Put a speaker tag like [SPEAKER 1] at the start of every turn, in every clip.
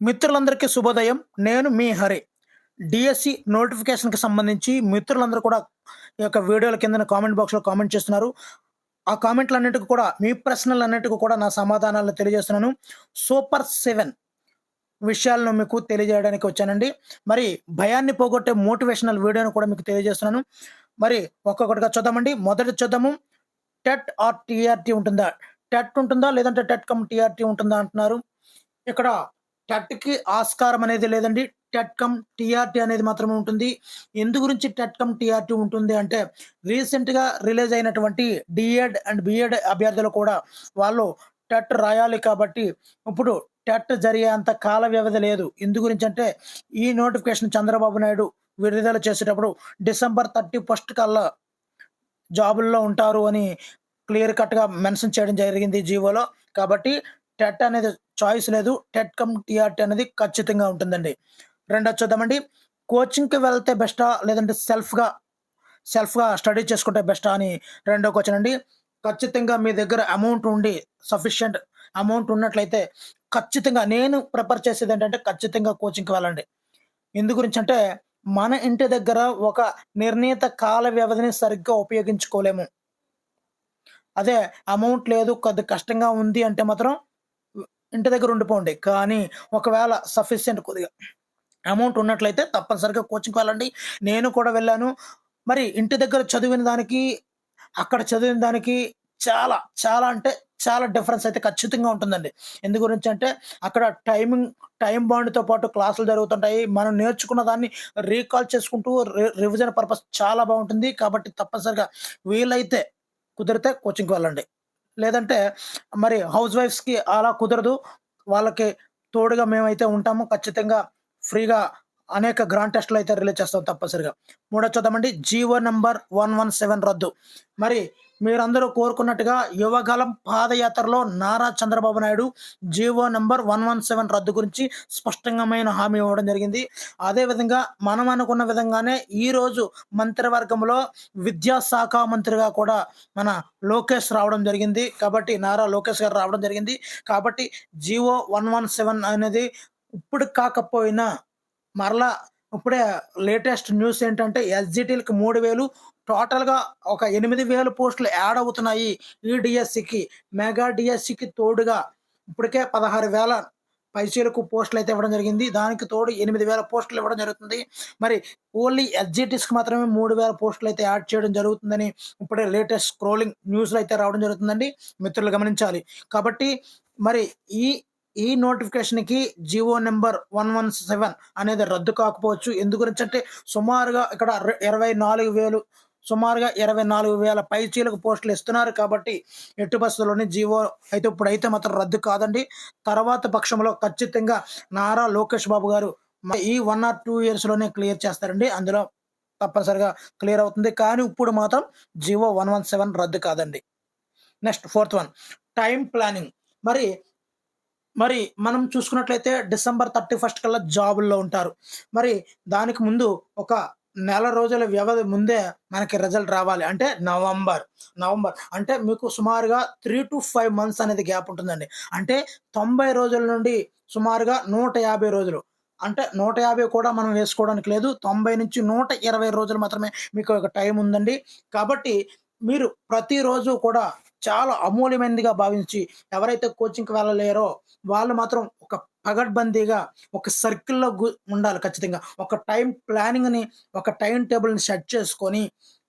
[SPEAKER 1] మిత్రులందరికీ శుభోదయం. నేను మీ హరి. డీఎస్సీ నోటిఫికేషన్‌కి సంబంధించి మిత్రులందరూ కూడా ఈ యొక్క వీడియోల కిందన కామెంట్ బాక్స్‌లో కామెంట్ చేస్తున్నారు. ఆ కామెంట్‌లన్నిటికి కూడా మీ ప్రశ్నలన్నిటికి కూడా నా సమాధానాలను తెలియజేస్తున్నాను. సూపర్ 7 విషయాలను మీకు తెలియజేయడానికి వచ్చానండి. మరి భయాన్ని పోగొట్టే మోటివేషనల్ వీడియోని కూడా మీకు తెలియజేస్తున్నాను. మరి ఒక్కొక్కటిగా చూద్దామండి. మొదటిది చూద్దాము. టెట్ ఆర్ టీఆర్‌టీ ఉంటుందా? టెట్ ఉంటుందా? లేదంటే టెట్ కమ్ టీఆర్‌టీ ఉంటుందా అంటున్నారు. ఇక్కడ టెట్‌కి ఆస్కారం అనేది లేదండి. టెట్ కమ్ టీఆర్‌టీ అనేది మాత్రమే ఉంటుంది. ఎందు గురించి టెట్ కమ్ టీఆర్‌టీ ఉంటుంది అంటే, రీసెంట్‌గా రిలీజ్ అయినటువంటి డీఎడ్ అండ్ బీఎడ్ అభ్యర్థులు కూడా వాళ్ళు టెట్ రాయాలి కాబట్టి, ఇప్పుడు టెట్ జరిగేంత కాల వ్యవధి లేదు. ఎందు గురించంటే, ఈ నోటిఫికేషన్ చంద్రబాబు నాయుడు విడుదల చేసేటప్పుడు డిసెంబర్ 31 కల్లా జాబుల్లో ఉంటారు అని క్లియర్ కట్‌గా మెన్షన్ చేయడం జరిగింది జీవోలో. కాబట్టి టెట్ అనేది చాయిస్ లేదు. టెట్ కమ్ టీఆర్‌టీ అనేది ఖచ్చితంగా ఉంటుందండి. రెండోది చూద్దామండి. కోచింగ్‌కి వెళ్తే బెస్టా? లేదంటే సెల్ఫ్‌గా స్టడీ చేసుకుంటే బెస్టా అని రెండో క్వెషన్ అండి. ఖచ్చితంగా మీ దగ్గర అమౌంట్ ఉండి సఫిషియంట్ అమౌంట్ ఉన్నట్లయితే ఖచ్చితంగా నేను ప్రిఫర్ చేసేదేంటంటే ఖచ్చితంగా కోచింగ్‌కి వెళ్ళండి. ఎందు గురించంటే మన ఇంటి దగ్గర ఒక నిర్ణీత కాల వ్యవధిని సరిగ్గా ఉపయోగించుకోలేము. అదే అమౌంట్ లేదు, కొద్దిగా కష్టంగా ఉంది అంటే మాత్రం ఇంటి దగ్గర ఉండిపోండి. కానీ ఒకవేళ సఫిషియంట్ కొద్దిగా అమౌంట్ ఉన్నట్లయితే తప్పనిసరిగా కోచింగ్‌కి వెళ్ళండి. నేను కూడా వెళ్ళాను. మరి ఇంటి దగ్గర చదివిన దానికి, అక్కడ చదివిన దానికి చాలా, చాలా అంటే చాలా డిఫరెన్స్ అయితే ఖచ్చితంగా ఉంటుందండి. ఎందు గురించంటే అక్కడ టైమ్ బాండ్‌తో పాటు క్లాసులు జరుగుతుంటాయి. మనం నేర్చుకున్న దాన్ని రీకాల్ చేసుకుంటూ రివిజన్ పర్పస్ చాలా బావుంటుంది. కాబట్టి తప్పనిసరిగా వీలైతే కుదిరితే కోచింగ్‌కి వెళ్ళండి. లేదంటే మరి హౌస్ వైఫ్స్‌కి అలా కుదరదు. వాళ్ళకి తోడుగా మేమైతే ఉంటాము. ఖచ్చితంగా ఫ్రీగా అనేక గ్రాండ్ టెస్ట్‌లయితే రిలీజ్ చేస్తాం తప్పనిసరిగా. మూడోది చూద్దామండి. జీవో నంబర్ 117 రద్దు. మరి మీరందరూ కోరుకున్నట్టుగా యువగళం పాదయాత్రలో నారా చంద్రబాబు నాయుడు జీవో నంబర్ 117 రద్దు గురించి స్పష్టంగమైన హామీ ఇవ్వడం జరిగింది. అదే విధంగా మనం అనుకున్న విధంగానే ఈరోజు మంత్రివర్గంలో విద్యాశాఖ మంత్రిగా కూడా మన లోకేష్ రావడం జరిగింది. కాబట్టి నారా లోకేష్ గారు రావడం జరిగింది. కాబట్టి జీవో 117 అనేది ఇప్పుడు కాకపోయినా మరలా ఇప్పుడే లేటెస్ట్ న్యూస్ ఏంటంటే ఎస్‌జిటిలకి 3000 టోటల్‌గా ఒక 8000 పోస్టులు యాడ్ అవుతున్నాయి. ఈ డీఎస్‌సికి. మెగా డీఎస్‌సికి తోడుగా ఇప్పటికే 16,000 పైచీలకు పోస్టులయితే ఇవ్వడం జరిగింది. దానికి తోడు 8,000 పోస్టులు ఇవ్వడం జరుగుతుంది. మరి ఓన్లీ ఎస్‌జిటిస్‌కి మాత్రమే 3,000 పోస్టులయితే యాడ్ చేయడం జరుగుతుందని ఇప్పుడే లేటెస్ట్ స్క్రోలింగ్ న్యూస్‌లో అయితే రావడం జరుగుతుందండి. మిత్రులు గమనించాలి. కాబట్టి మరి ఈ ఈ నోటిఫికేషన్‌కి జీవో నంబర్ 117 అనేది రద్దు కాకపోవచ్చు. ఎందు గురించంటే సుమారుగా ఇక్కడ 24,000 సుమారుగా 24,000 పైచీలకు పోస్టులు ఇస్తున్నారు కాబట్టి ఎట్టి పరిస్థితుల్లోని జీవో అయితే ఇప్పుడైతే మాత్రం రద్దు కాదండి. తర్వాత పక్షంలో ఖచ్చితంగా నారా లోకేష్ బాబు గారు ఈ 1 ఆర్ 2 ఇయర్స్‌లోనే క్లియర్ చేస్తారండి. అందులో తప్పనిసరిగా క్లియర్ అవుతుంది. కానీ ఇప్పుడు మాత్రం జీవో 117 రద్దు కాదండి. Next fourth one time planning. మరి మరి మనం చూసుకున్నట్లయితే డిసెంబర్ 31 కల్లా జాబుల్లో ఉంటారు. మరి దానికి ముందు ఒక నెల రోజుల వ్యవధి ముందే మనకి రిజల్ట్ రావాలి. అంటే నవంబర్ అంటే మీకు సుమారుగా 3-5 మంత్స్ అనేది గ్యాప్ ఉంటుందండి. అంటే 90 రోజుల నుండి సుమారుగా 150 రోజులు. అంటే 150 కూడా మనం వేసుకోవడానికి లేదు. 90-120 రోజులు మాత్రమే మీకు ఒక టైం ఉందండి. కాబట్టి మీరు ప్రతిరోజు కూడా చాలా అమూల్యమైనదిగా భావించి ఎవరైతే కోచింగ్‌కి వెళ్ళలేరో వాళ్ళు మాత్రం ఒక పగడ్బందీగా ఒక సర్కిల్‌లో ఉండాలి ఖచ్చితంగా. ఒక టైమ్ ప్లానింగ్‌ని, ఒక టైమ్ టేబుల్‌ని సెట్ చేసుకొని,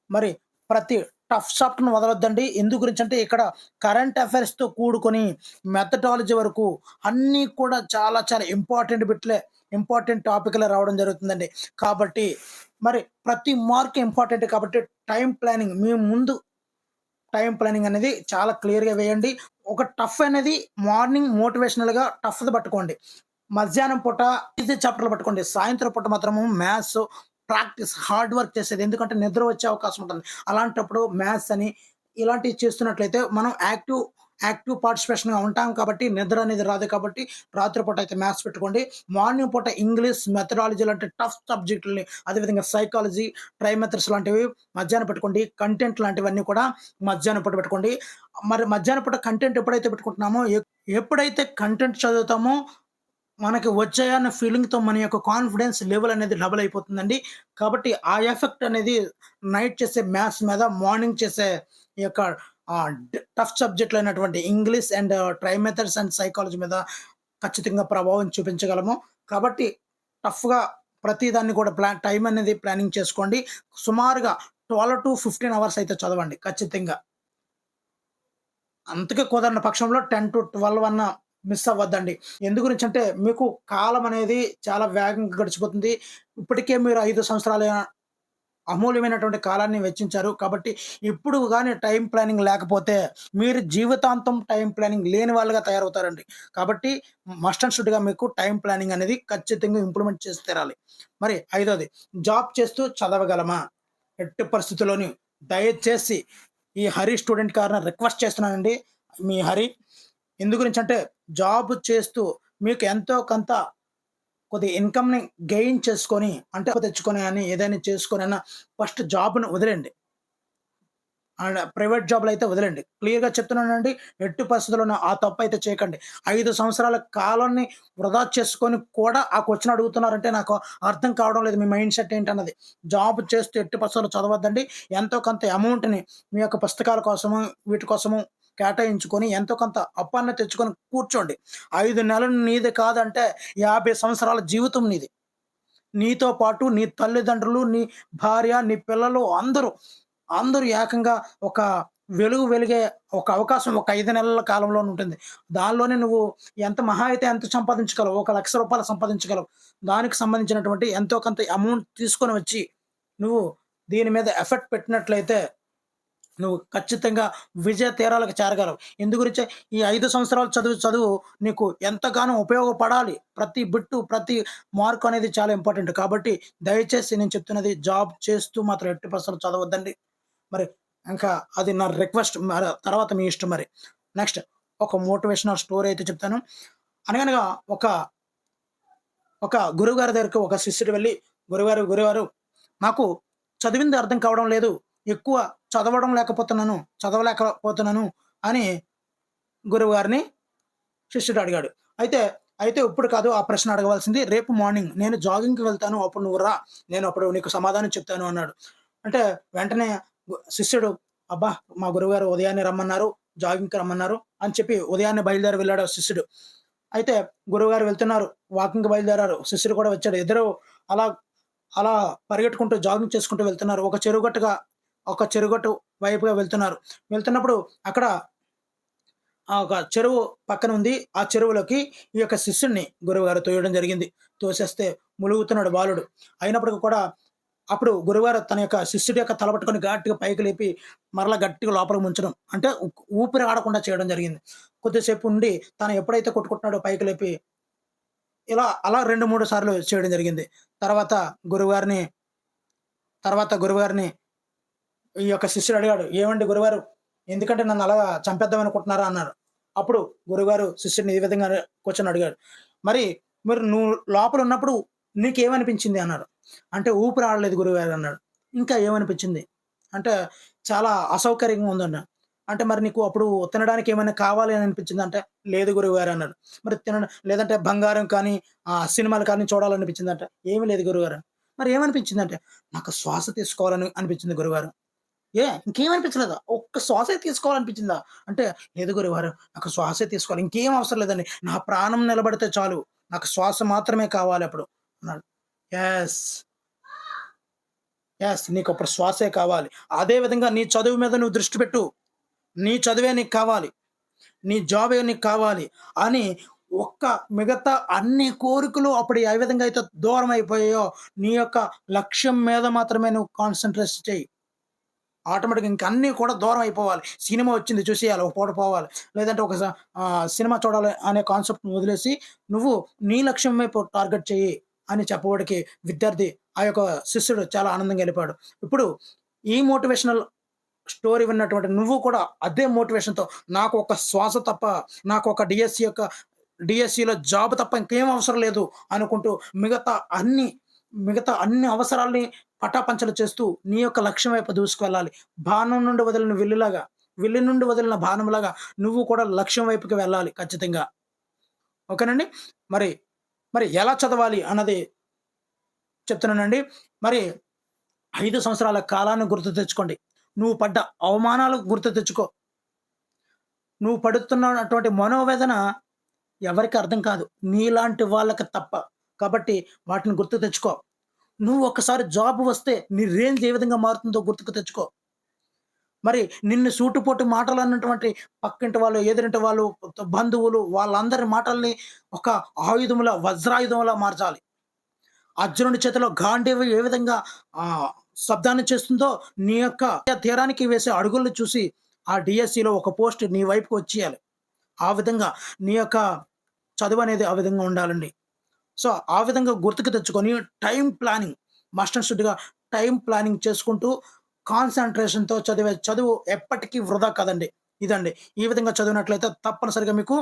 [SPEAKER 1] మరి ప్రతి టఫ్ సాఫ్ట్‌ని వదలొద్దండి. ఎందు గురించంటే ఇక్కడ కరెంట్ అఫైర్స్‌తో కూడుకొని మెథడాలజీ వరకు అన్నీ కూడా చాలా చాలా ఇంపార్టెంట్ టాపిక్‌లే రావడం జరుగుతుందండి. కాబట్టి మరి ప్రతి మార్క్ ఇంపార్టెంటే కాబట్టి టైమ్ ప్లానింగ్ అనేది చాలా క్లియర్‌గా వేయండి. ఒక టఫ్ అనేది మార్నింగ్ మోటివేషనల్‌గా టఫ్‌ది పట్టుకోండి. మధ్యాహ్నం పూట ఈజీ చాప్టర్‌లు పట్టుకోండి. సాయంత్రం పూట మాత్రము మ్యాథ్స్ ప్రాక్టీస్ హార్డ్ వర్క్ చేసేది. ఎందుకంటే నిద్ర వచ్చే అవకాశం ఉంటుంది. అలాంటప్పుడు మ్యాథ్స్ అని ఇలాంటివి చేస్తున్నట్లయితే మనం యాక్టివ్ పార్టిసిపేషన్‌గా ఉంటాం కాబట్టి నిద్ర అనేది రాదు కాబట్టి రాత్రి పూట అయితే మ్యాథ్స్ పెట్టుకోండి. మార్నింగ్ పూట ఇంగ్లీష్, మెథడాలజీ లాంటి టఫ్ సబ్జెక్టులని అదేవిధంగా సైకాలజీ, ట్రైమెథడ్స్ లాంటివి మధ్యాహ్నం పెట్టుకోండి. కంటెంట్ లాంటివన్నీ కూడా మధ్యాహ్నం పూట పెట్టుకోండి. మరి మధ్యాహ్నం పూట కంటెంట్ ఎప్పుడైతే పెట్టుకుంటున్నామో ఎప్పుడైతే కంటెంట్ చదువుతామో మనకి వచ్చాయన్న ఫీలింగ్‌తో మన యొక్క కాన్ఫిడెన్స్ లెవెల్ అనేది డబుల్ అయిపోతుందండి. కాబట్టి ఆ ఎఫెక్ట్ అనేది నైట్ చేసే మ్యాథ్స్ మీద, మార్నింగ్ చేసే ఈ యొక్క టఫ్ సబ్జెక్ట్‌లైనటువంటి English and try methods and psychology మీద ఖచ్చితంగా ప్రభావం చూపించగలము. కాబట్టి టఫ్‌గా ప్రతి దాన్ని కూడా టైం అనేది ప్లానింగ్ చేసుకోండి. సుమారుగా 12-15 అవర్స్ అయితే చదవండి ఖచ్చితంగా. అంతకి కుదరని పక్షంలో 10-12 అన్నా మిస్ అవ్వద్దండి. ఎందు గురించంటే మీకు కాలం అనేది చాలా వేగంగా గడిచిపోతుంది. ఇప్పటికే మీరు 5 సంవత్సరాల అమూల్యమైనటువంటి కాలాన్ని వెచ్చించారు. కాబట్టి ఇప్పుడు గాని టైమ్ ప్లానింగ్ లేకపోతే మీరు జీవితాంతం టైమ్ ప్లానింగ్ లేని వాళ్ళుగా తయారవుతారండి. కాబట్టి మస్ట్ అండ్ షుడ్‌గా మీకు టైమ్ ప్లానింగ్ అనేది ఖచ్చితంగా ఇంప్లిమెంట్ చేసి తీరాలి. మరి ఐదోది, జాబ్ చేస్తూ చదవగలమా? ఎట్టి పరిస్థితుల్లోని దయచేసి ఈ హరి స్టూడెంట్ గారిని రిక్వెస్ట్ చేస్తున్నానండి. మీ హరి ఎందు గురించంటే జాబ్ చేస్తూ మీకు ఎంతో కొంత కొద్దిగా ఇన్‌కమ్‌ని గెయిన్ చేసుకొని, అంటే తెచ్చుకొని అని ఏదైనా చేసుకొనైనా ఫస్ట్ జాబ్‌ని వదిలేయండి. అండ్ ప్రైవేట్ జాబ్‌లయితే వదిలేయండి. క్లియర్‌గా చెప్తున్నానండి. ఎట్టి పరిస్థితుల్లోనూ ఆ తప్పైతే చేయకండి. 5 సంవత్సరాల కాలాన్ని వృధా చేసుకొని కూడా ఆ క్వెషన్ అడుగుతున్నారంటే నాకు అర్థం కావడం లేదు మీ మైండ్ సెట్ ఏంటన్నది. జాబ్ చేస్తూ ఎట్టి పరిస్థితుల్లో చదవద్దండి. ఎంతో కొంత అమౌంట్‌ని మీ యొక్క పుస్తకాల కోసము, వీటి కోసము కేటాయించుకొని ఎంతో కొంత అప్పన్న తెచ్చుకొని కూర్చోండి. 5 నెలలు నీది కాదంటే 50 సంవత్సరాల జీవితం నీది. నీతో పాటు నీ తల్లిదండ్రులు, నీ భార్య, నీ పిల్లలు అందరూ ఏకంగా ఒక వెలిగే ఒక అవకాశం ఒక 5 నెలల కాలంలోనే ఉంటుంది. దానిలోనే నువ్వు ఎంత మహా అయితే ఎంత సంపాదించగలవు? ఒక రూ. 1,00,000 సంపాదించగలవు. దానికి సంబంధించినటువంటి ఎంతో కొంత అమౌంట్ తీసుకొని వచ్చి, నువ్వు దీని మీద ఎఫర్ట్ పెట్టినట్లయితే నువ్వు ఖచ్చితంగా విజయ తీరాలకు చేరగలవు. ఇందు గురించే ఈ 5 సంవత్సరాలు చదువు నీకు ఎంతగానో ఉపయోగపడాలి. ప్రతి బిట్టు, ప్రతి మార్క్ అనేది చాలా ఇంపార్టెంట్. కాబట్టి దయచేసి నేను చెప్తున్నది జాబ్ చేస్తూ మాత్రం ఎట్టి పరిస్థితుల్లో చదవద్దండి. మరి ఇంకా అది నా రిక్వెస్ట్. మరి తర్వాత మీ ఇష్టం మరి. నెక్స్ట్ ఒక మోటివేషనల్ స్టోరీ అయితే చెప్తాను. అనగనగా ఒక ఒక గురువుగారి దగ్గరికి ఒక శిష్యుడు వెళ్లి, గురువుగారు నాకు చదివింది అర్థం కావడం లేదు. ఎక్కువ చదవలేకపోతున్నాను అని గురువుగారిని శిష్యుడు అడిగాడు. అయితే, అయితే ఇప్పుడు కాదు ఆ ప్రశ్న అడగవలసింది. రేపు మార్నింగ్ నేను జాగింగ్‌కి వెళ్తాను. అప్పుడు నువ్వు రా. నేను అప్పుడు నీకు సమాధానం చెప్తాను అన్నాడు. అంటే వెంటనే శిష్యుడు, అబ్బా! మా గురువుగారు ఉదయాన్నే రమ్మన్నారు. జాగింగ్‌కి రమ్మన్నారు అని చెప్పి ఉదయాన్నే బయలుదేరి వెళ్ళాడు ఆ శిష్యుడు. అయితే గురువుగారు వెళ్తున్నారు. వాకింగ్‌కి బయలుదేరారు. శిష్యుడు కూడా వచ్చాడు. ఇద్దరు అలా అలా పరిగెట్టుకుంటూ జాగింగ్ చేసుకుంటూ వెళ్తున్నారు. ఒక చెరుగట్టు వైపుగా వెళ్తున్నారు. వెళ్తున్నప్పుడు అక్కడ ఒక చెరువు పక్కన ఉంది. ఆ చెరువులోకి ఈ యొక్క శిష్యుడిని గురువుగారు తోయడం జరిగింది. తోసేస్తే ములుగుతున్నాడు బాలుడు. అయినప్పటికి కూడా అప్పుడు గురువుగారు తన యొక్క శిష్యుడి యొక్క తల పట్టుకొని గట్టిగా పైకి లేపి మరలా గట్టిగా లోపలికి ముంచడం. అంటే ఊపిరి ఆడకుండా చేయడం జరిగింది. కొద్దిసేపు ఉండి తను ఎప్పుడైతే కొట్టుకుంటున్నాడో పైకి లేపి అలా 2, 3 సార్లు చేయడం జరిగింది. తర్వాత గురువుగారిని గురువుగారిని ఈ యొక్క శిష్యుడు అడిగాడు. "ఏవండి గురువుగారు, ఎందుకంటే నన్ను అలా చంపేద్దాం అనుకుంటున్నారా?" అన్నాడు. అప్పుడు గురువుగారు శిష్యుడిని ఈ విధంగా కూర్చొని అడిగాడు. "మరి మరి నువ్వు లోపల ఉన్నప్పుడు నీకేమనిపించింది?" అన్నాడు. అంటే "ఊపిరి ఆడలేదు గురువుగారు" అన్నాడు. "ఇంకా ఏమనిపించింది?" అంటే "చాలా అసౌకర్యంగా ఉందన్నాడు." అంటే "మరి నీకు అప్పుడు తినడానికి ఏమైనా కావాలి అని అనిపించిందా?" అంటే "లేదు గురువుగారు" అన్నాడు. "మరి లేదంటే బంగారం కానీ, సినిమాలు కానీ చూడాలనిపించిందంటే?" "ఏమీ లేదు గురువుగారు." "మరి ఏమనిపించిందంటే?" "నాకు శ్వాస తీసుకోవాలని అనిపించింది గురువుగారు." ఇంకేమనిపించలేదా? ఒక్క శ్వాసే తీసుకోవాలనిపించిందా? అంటే, లేదు గురువుగారు నాకు శ్వాసే తీసుకోవాలి. ఇంకేం అవసరం లేదండి. నా ప్రాణం నిలబడితే చాలు. నాకు శ్వాస మాత్రమే కావాలప్పుడు అన్నాడు. యెస్. నీకప్పుడు శ్వాసే కావాలి. అదే విధంగా నీ చదువు మీద నువ్వు దృష్టి పెట్టు. నీ చదువే నీకు కావాలి. నీ జాబే నీకు కావాలి అని మిగతా అన్ని కోరికలు అప్పుడు ఏ విధంగా అయితే దూరం అయిపోయాయో, నీ యొక్క లక్ష్యం మీద మాత్రమే నువ్వు కాన్సంట్రేట్ చెయ్యి. ఆటోమేటిక్‌గా ఇంక అన్నీ కూడా దూరం అయిపోవాలి. సినిమా వచ్చింది చూసేయాలి. ఒక పూట పోవాలి. లేదంటే సినిమా చూడాలి అనే కాన్సెప్ట్‌ని వదిలేసి, నువ్వు నీ లక్ష్యం వైపు టార్గెట్ చెయ్యి అని చెప్పబడికి విద్యార్థి ఆ యొక్క శిష్యుడు చాలా ఆనందంగా ఎళ్ళిపోయాడు. ఇప్పుడు ఈ మోటివేషనల్ స్టోరీ విన్నటువంటి నువ్వు కూడా అదే మోటివేషన్‌తో నాకు ఒక శ్వాస తప్ప, నాకు ఒక డీఎస్సీలో జాబ్ తప్ప ఇంకేం అవసరం లేదు అనుకుంటూ మిగతా అన్ని అవసరాల్ని పటాపంచలు చేస్తూ నీ యొక్క లక్ష్యం వైపు దూసుకువెళ్ళాలి. బాణం నుండి వదిలిన విల్లులాగా, విల్లు నుండి వదిలిన బాణంలాగా నువ్వు కూడా లక్ష్యం వైపుకి వెళ్ళాలి ఖచ్చితంగా. ఓకేనండి. మరి మరి ఎలా చదవాలి అన్నది చెప్తున్నానండి. మరి 5 సంవత్సరాల కాలాన్ని గుర్తు తెచ్చుకోండి. నువ్వు పడ్డ అవమానాలు గుర్తు తెచ్చుకో. నువ్వు పడుతున్నటువంటి మనోవేదన ఎవరికీ అర్థం కాదు. నీలాంటి వాళ్ళకి తప్ప. కాబట్టి వాటిని గుర్తుకు తెచ్చుకో. నువ్వు ఒక్కసారి జాబ్ వస్తే నీ రేంజ్ ఏ విధంగా మారుతుందో గుర్తుకు తెచ్చుకో. మరి నిన్ను సూటిపోటి మాటలన్నటువంటి పక్కింటి వాళ్ళు, ఎదురింటి వాళ్ళు, బంధువులు వాళ్ళందరి మాటల్ని ఒక ఆయుధంలా, వజ్రాయుధంలా మార్చాలి. అర్జునుడి చేతిలో గాంధీవం ఏ విధంగా శబ్దాన్ని చేస్తుందో నీ యొక్క తీరానికి వేసే అడుగులను చూసి ఆ డీఎస్సీలో ఒక పోస్ట్ నీ వైపుకి వచ్చేయాలి. ఆ విధంగా నీ యొక్క చదువనేది ఆ విధంగా ఉండాలండి. సో, ఆ విధంగా గుర్తుకు తెచ్చుకొని టైమ్ ప్లానింగ్ మస్ట్ అండ్ షుడ్‌గా టైమ్ ప్లానింగ్ చేసుకుంటూ కాన్సంట్రేషన్‌తో చదివే చదువు ఎప్పటికీ వృధా కాదండి. ఇదండి. ఈ విధంగా చదివినట్లయితే తప్పనిసరిగా మీకు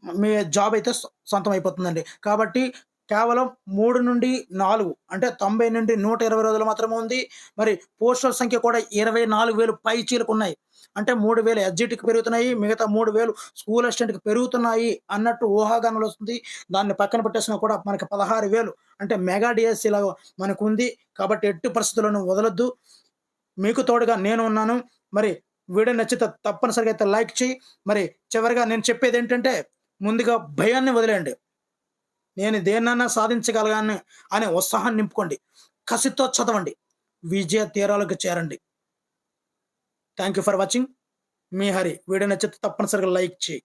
[SPEAKER 1] మీ జాబ్ అయితే సొంతం అయిపోతుందండి. కాబట్టి కేవలం 3-4 అంటే 90-120 రోజులు మాత్రమే ఉంది. మరి పోస్టుల సంఖ్య కూడా 24,000 పైచీలకున్నాయి. అంటే 3,000 ఎస్‌జిటికి పెరుగుతున్నాయి. మిగతా 3,000 స్కూల్ అసిస్టెంట్‌కి పెరుగుతున్నాయి అన్నట్టు ఊహాగానాలొస్తుంది. దాన్ని పక్కన పెట్టేసినా కూడా మనకి 16,000 అంటే మెగా డీఎస్సీ‌లాగా మనకుంది. కాబట్టి ఎట్టి పరిస్థితుల్లోనూ వదలొద్దు. మీకు తోడుగా నేను ఉన్నాను. మరి వీడియో నచ్చితే తప్పనిసరిగా అయితే లైక్ చెయ్యి. మరి చివరిగా నేను చెప్పేదేంటంటే ముందుగా భయాన్ని వదిలేయండి. నేను దేన్నైనా సాధించగలను అనే ఉత్సాహాన్ని నింపుకోండి. కసితో చదవండి. విజయ తీరాలకు చేరండి. Thank you for watching. Me Hari. Video నచ్చితే తప్పనిసరిగా లైక్ చెయ్యి.